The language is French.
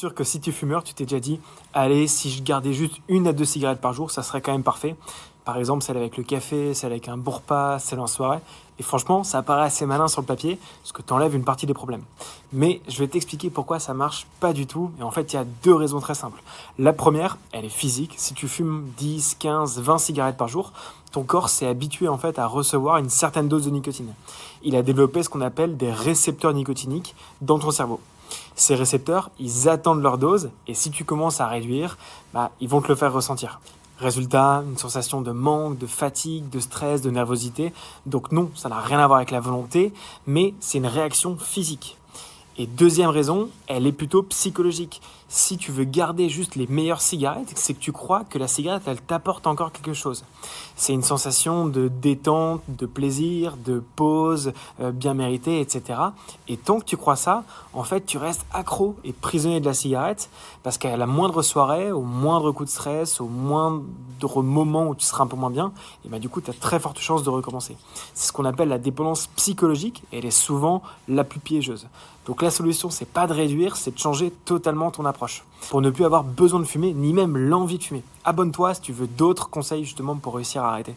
Sûr que si tu es fumeur, tu t'es déjà dit, allez, si je gardais juste 1 à 2 cigarettes par jour, ça serait quand même parfait. Par exemple, celle avec le café, celle avec un bon repas, celle en soirée. Et franchement, ça paraît assez malin sur le papier, parce que tu enlèves une partie des problèmes. Mais je vais t'expliquer pourquoi ça marche pas du tout. Et en fait, il y a 2 raisons très simples. La première, elle est physique. Si tu fumes 10, 15, 20 cigarettes par jour, ton corps s'est habitué en fait à recevoir une certaine dose de nicotine. Il a développé ce qu'on appelle des récepteurs nicotiniques dans ton cerveau. Ces récepteurs, ils attendent leur dose et si tu commences à réduire, ils vont te le faire ressentir. Résultat, une sensation de manque, de fatigue, de stress, de nervosité. Donc non, ça n'a rien à voir avec la volonté, mais c'est une réaction physique. Et deuxième raison, elle est plutôt psychologique. Si tu veux garder juste les meilleures cigarettes, c'est que tu crois que la cigarette, elle t'apporte encore quelque chose. C'est une sensation de détente, de plaisir, de pause bien méritée, etc. Et tant que tu crois ça, en fait, tu restes accro et prisonnier de la cigarette parce qu'à la moindre soirée, au moindre coup de stress, au moindre moment où tu seras un peu moins bien, et du coup, tu as très forte chance de recommencer. C'est ce qu'on appelle la dépendance psychologique et elle est souvent la plus piégeuse. Donc la solution, c'est pas de réduire, c'est de changer totalement ton approche pour ne plus avoir besoin de fumer, ni même l'envie de fumer. Abonne-toi si tu veux d'autres conseils justement pour réussir à arrêter.